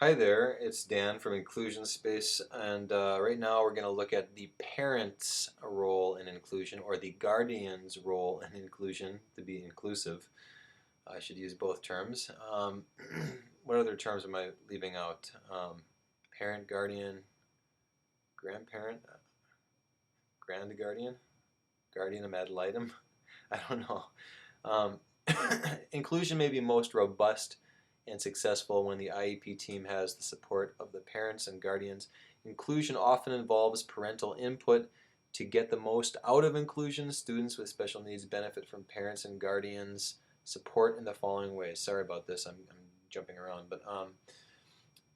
Hi there, it's Dan from Inclusion Space, and right now we're going to look at the parent's role in inclusion, or the guardian's role in inclusion, to be inclusive. I should use both terms. What other terms am I leaving out? Parent, guardian, grandparent, grand guardian, guardian ad litem? I don't know. Um, Inclusion may be most robust and successful when the IEP team has the support of the parents and guardians. Inclusion often involves parental input. To get the most out of inclusion, students with special needs benefit from parents and guardians' support in the following ways. Sorry about this, I'm jumping around, but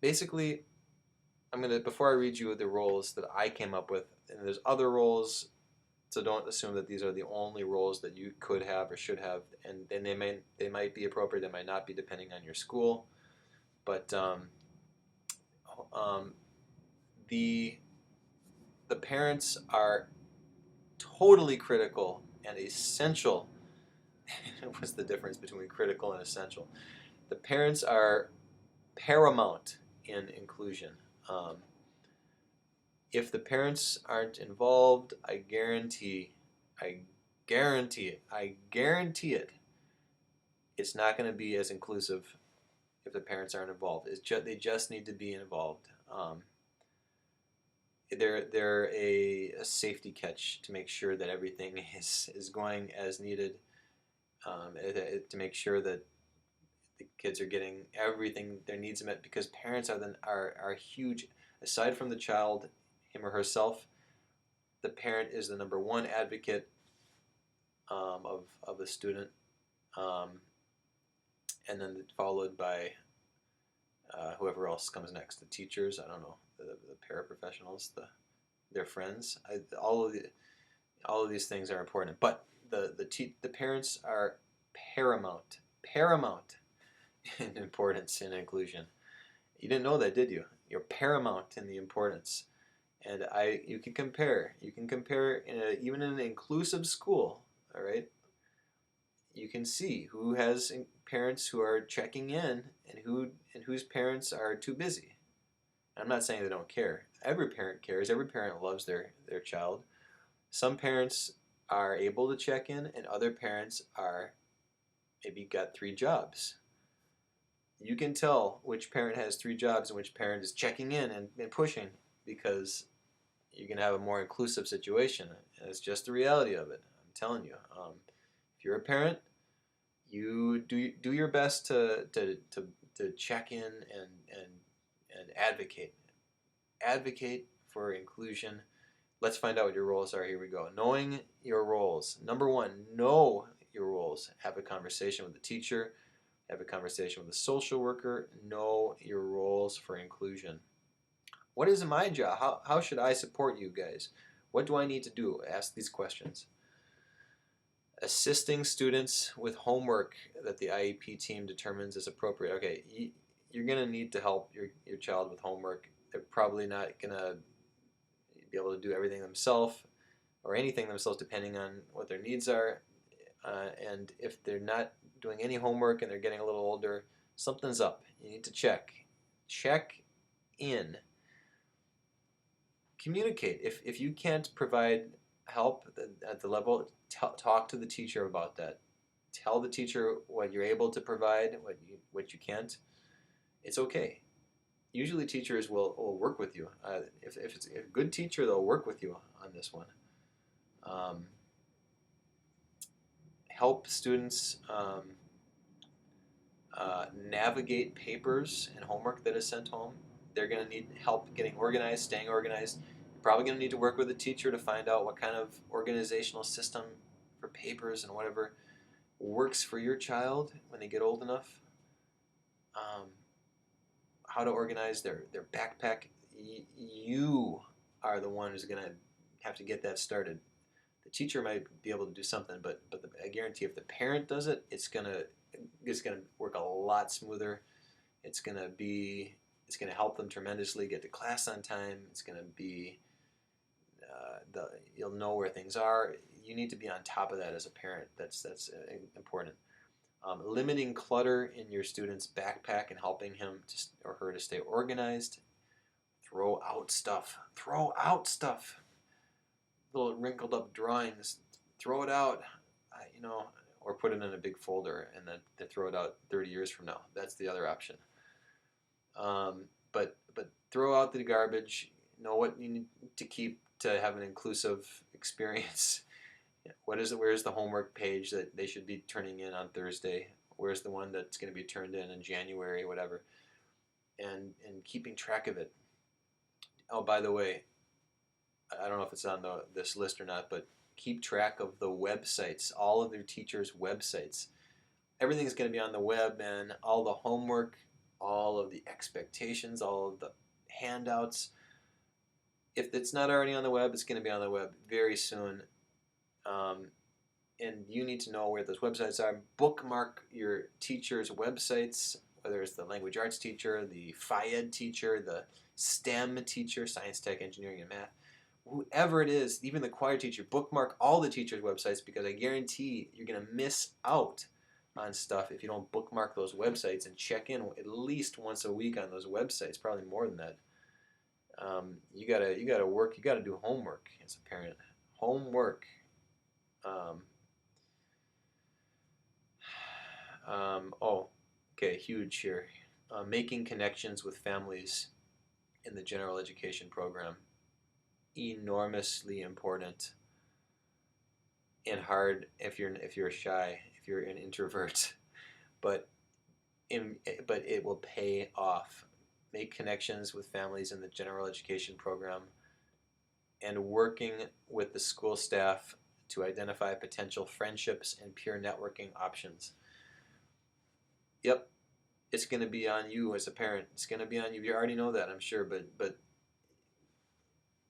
basically, before I read you the roles that I came up with, and there's other roles, so don't assume that these are the only roles that you could have or should have, and then they might be appropriate, they might not be depending on your school. But um, the the parents are totally critical and essential. What's the difference between critical and essential? The parents are paramount in inclusion. Um, if the parents aren't involved, I guarantee it, it's not going to be as inclusive if the parents aren't involved. They just need to be involved. They're a safety catch to make sure that everything is going as needed. To make sure that the kids are getting everything their needs met, because parents are huge. Aside from the child, him or herself, the parent is the number one advocate of the student, um, and then followed by whoever else comes next. The teachers, I don't know, the paraprofessionals, their friends. All of these things are important, but the parents are paramount in importance in inclusion. You didn't know that, did you? You're paramount in the importance. And you can compare even in an inclusive school. All right, you can see who has parents who are checking in and whose parents are too busy. I'm not saying they don't care. Every parent cares. Every parent loves their child. Some parents are able to check in, and other parents are maybe got three jobs. You can tell which parent has three jobs and which parent is checking in and pushing, because you can have a more inclusive situation. And it's just the reality of it. I'm telling you. If you're a parent, you do your best to check in and advocate for inclusion. Let's find out what your roles are. Here we go. Knowing your roles. Number one, know your roles. Have a conversation with the teacher. Have a conversation with the social worker. Know your roles for inclusion. What is my job? How should I support you guys? What do I need to do? Ask these questions. Assisting students with homework that the IEP team determines is appropriate. Okay, you're going to need to help your child with homework. They're probably not going to be able to do everything themselves or anything themselves, depending on what their needs are. And if they're not doing any homework and they're getting a little older, something's up. You need to check. Check in. Communicate. If you can't provide help at the level, talk to the teacher about that. Tell the teacher what you're able to provide, what you can't. It's okay. Usually teachers will work with you. If it's a good teacher, they'll work with you on this one. Um, Help students navigate papers and homework that is sent home. They're going to need help getting organized, staying organized. You're probably going to need to work with a teacher to find out what kind of organizational system for papers and whatever works for your child when they get old enough. Um, how to organize their backpack. You are the one who's going to have to get that started. The teacher might be able to do something, but I guarantee if the parent does it, it's gonna work a lot smoother. It's gonna be it's gonna help them tremendously get to class on time. It's gonna be you'll know where things are. You need to be on top of that as a parent. That's important. Limiting clutter in your student's backpack and helping him or her to stay organized. Throw out stuff. Throw out stuff. Little wrinkled up drawings. Throw it out. You know, or put it in a big folder and then they throw it out 30 years from now. That's the other option. But throw out the garbage. Know what you need to keep to have an inclusive experience. What is it? Where's the homework page that they should be turning in on Thursday? Where's the one that's going to be turned in January, whatever? And keeping track of it. Oh, by the way, I don't know if it's on this list or not, but keep track of the websites, all of their teachers' websites. Everything's going to be on the web, and all the homework, all of the expectations, all of the handouts. If it's not already on the web, it's going to be on the web very soon. And you need to know where those websites are. Bookmark your teacher's websites, whether it's the language arts teacher, the Phi-Ed teacher, the STEM teacher, science, tech, engineering, and math. Whoever it is, even the choir teacher, bookmark all the teachers' websites because I guarantee you're going to miss out on stuff if you don't bookmark those websites and check in at least once a week on those websites, probably more than that. You gotta work, you gotta do homework as a parent. Homework. Okay, huge here. Making connections with families in the general education program. Enormously important and hard if you're shy, if you're an introvert, but it will pay off. Make connections with families in the general education program and working with the school staff to identify potential friendships and peer networking options. Yep, it's going to be on you as a parent. It's going to be on you. You already know that, I'm sure, but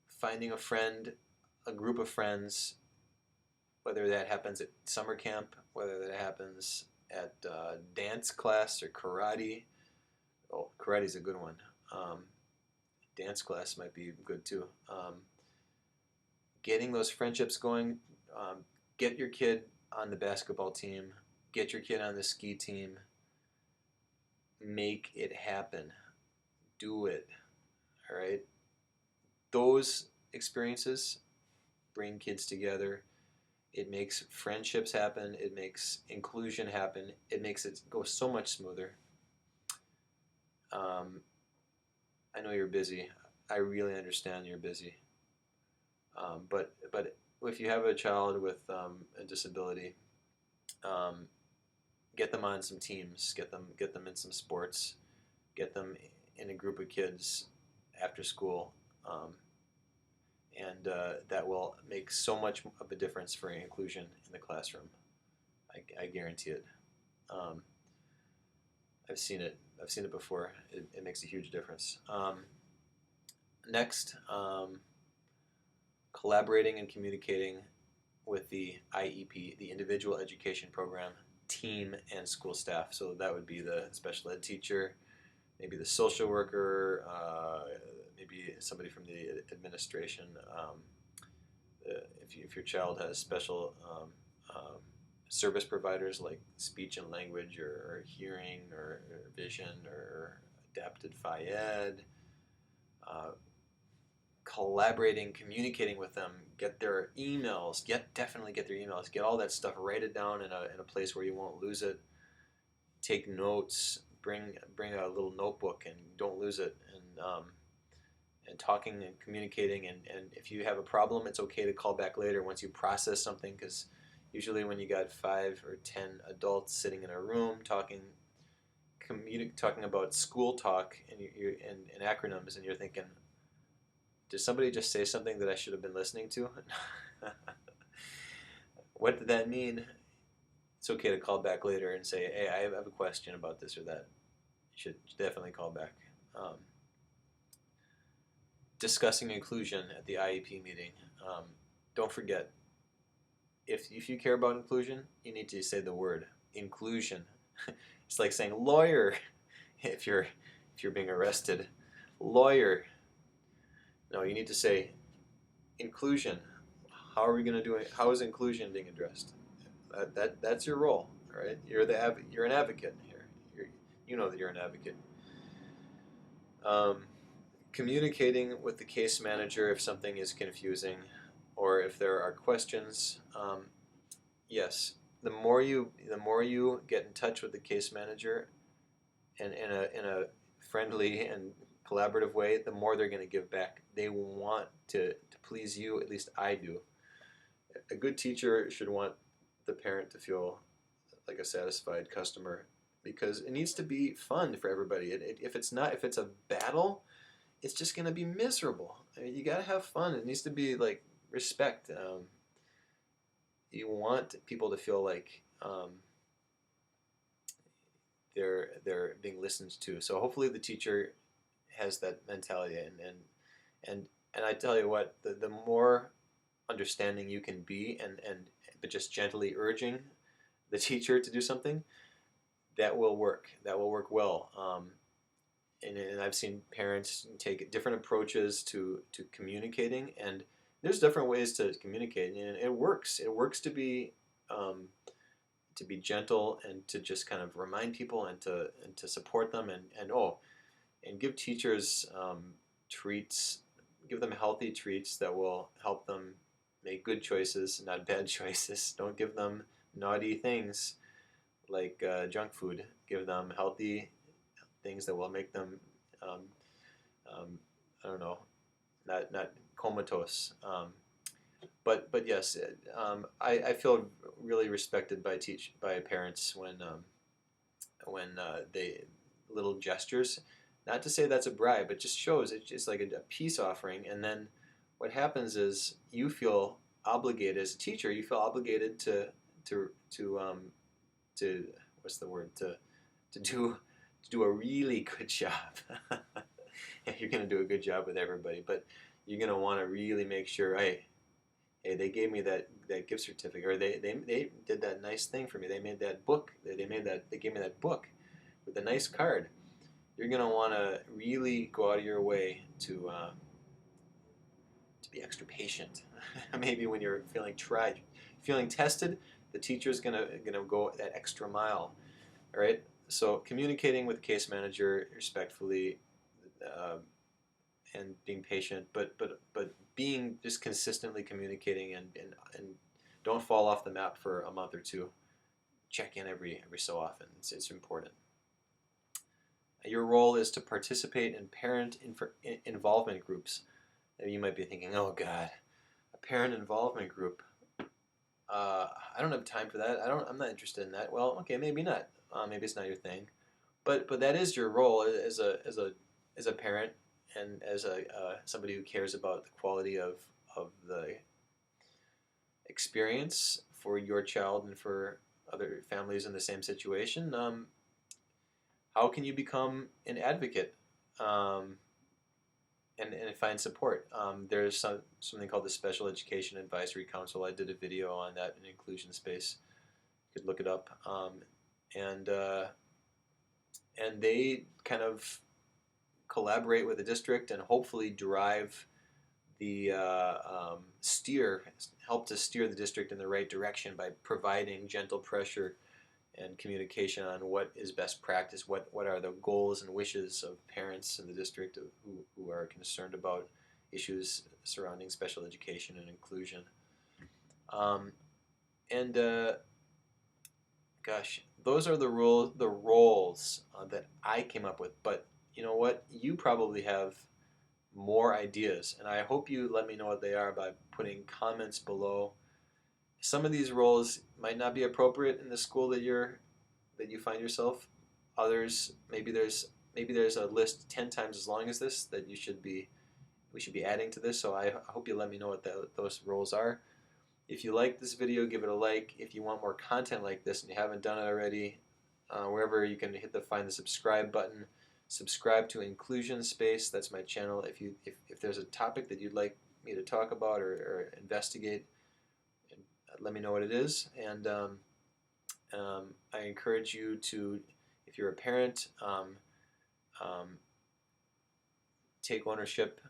finding a friend, a group of friends, whether that happens at summer camp, whether that happens at dance class or karate. Oh, karate's a good one. Dance class might be good too. Getting those friendships going. Get your kid on the basketball team. Get your kid on the ski team. Make it happen. Do it. All right. Those experiences bring kids together. It makes friendships happen. It makes inclusion happen. It makes it go so much smoother. I know you're busy. I really understand you're busy. But if you have a child with a disability, get them on some teams. Get them in some sports. Get them in a group of kids after school. And that will make so much of a difference for inclusion in the classroom. I guarantee it. I've seen it. I've seen it before. It makes a huge difference. Next, collaborating and communicating with the IEP, the Individual Education Program, team and school staff. So that would be the special ed teacher, maybe the social worker, maybe somebody from the administration. If your child has special service providers like speech and language or hearing or vision or adapted Phi-Ed, collaborating, communicating with them, get their emails, definitely get their emails, get all that stuff, write it down in a place where you won't lose it, take notes, bring a little notebook and don't lose it, and talking and communicating, and if you have a problem, it's okay to call back later once you process something, because usually when you got 5 or 10 adults sitting in a room talking about school talk and acronyms, and you're thinking, did somebody just say something that I should have been listening to? What did that mean? It's okay to call back later and say, hey, I have a question about this or that. You should definitely call back. Discussing inclusion at the IEP meeting. Don't forget, if you care about inclusion, you need to say the word inclusion. It's like saying lawyer if you're being arrested. Lawyer. No, you need to say inclusion. How are we going to do it? How is inclusion being addressed? That's your role. right? You're an advocate here. You know that you're an advocate. Um, Communicating with the case manager if something is confusing, or if there are questions. Yes, the more you get in touch with the case manager, and in a friendly and collaborative way, the more they're going to give back. They want to please you. At least I do. A good teacher should want the parent to feel like a satisfied customer, because it needs to be fun for everybody. If it's not, if it's a battle, it's just going to be miserable. I mean, you got to have fun. It needs to be like respect. You want people to feel like they're being listened to. So hopefully the teacher has that mentality, and and I tell you what, the more understanding you can be, and but just gently urging the teacher to do something, that will work. That will work well. And I've seen parents take different approaches to communicating, and there's different ways to communicate, and it works. It works to be gentle, and to just kind of remind people, and to support them, and give teachers treats, give them healthy treats that will help them make good choices, not bad choices. Don't give them naughty things like junk food. Give them healthy things that will make them, um, um, I don't know, not comatose. But yes, I feel really respected by parents when they little gestures. Not to say that's a bribe, but just shows it's like a peace offering. And then what happens is you feel obligated as a teacher. You feel obligated to to what's the word, to do a really good job. You're going to do a good job with everybody, but you're going to want to really make sure, hey, they gave me that gift certificate, or they did that nice thing for me. They made that book. They gave me that book with a nice card. You're going to want to really go out of your way to be extra patient. Maybe when you're feeling tested, the teacher's gonna go that extra mile. All right. So communicating with the case manager respectfully, uh, and being patient, but being just consistently communicating, and don't fall off the map for a month or two. Check in every so often. It's important. Your role is to participate in parent involvement groups. And you might be thinking, oh God, a parent involvement group. I don't have time for that. I'm not interested in that. Well, okay, maybe not. Maybe it's not your thing. But that is your role as a parent, and as a somebody who cares about the quality of the experience for your child and for other families in the same situation. How can you become an advocate, and find support? There's something called the Special Education Advisory Council. I did a video on that in inclusion space. You could look it up, and and they kind of collaborate with the district, and hopefully drive the help to steer the district in the right direction by providing gentle pressure and communication on what is best practice, what are the goals and wishes of parents in the district who are concerned about issues surrounding special education and inclusion. Um, and Gosh, those are the roles that I came up with. But you know what? You probably have more ideas, and I hope you let me know what they are by putting comments below. Some of these roles might not be appropriate in the school that you find yourself. Others, maybe there's a list 10 times as long as this that we should be adding to this. So I hope you let me know what those roles are. If you like this video, give it a like. If you want more content like this and you haven't done it already, wherever you can hit the find the subscribe button. Subscribe to Inclusion Space. That's my channel. If there's a topic that you'd like me to talk about or investigate, let me know what it is. And I encourage you to, if you're a parent, take ownership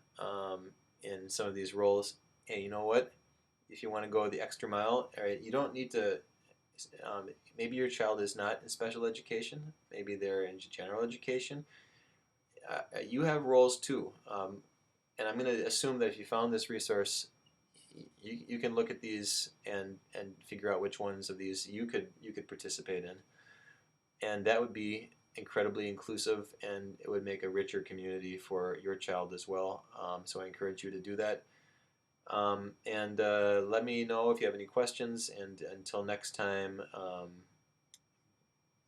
in some of these roles. Hey, you know what? If you want to go the extra mile, all right, you don't need to Um, Maybe your child is not in special education. Maybe they're in general education. You have roles too. And I'm going to assume that if you found this resource, you can look at these and figure out which ones of these you could participate in, and that would be incredibly inclusive, and it would make a richer community for your child as well. So I encourage you to do that. And let me know if you have any questions. And until next time,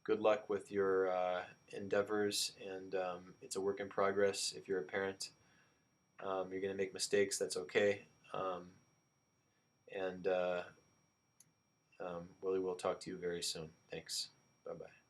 good luck with your endeavors. And it's a work in progress. If you're a parent, you're going to make mistakes. That's okay. And Willie will talk to you very soon. Thanks. Bye bye.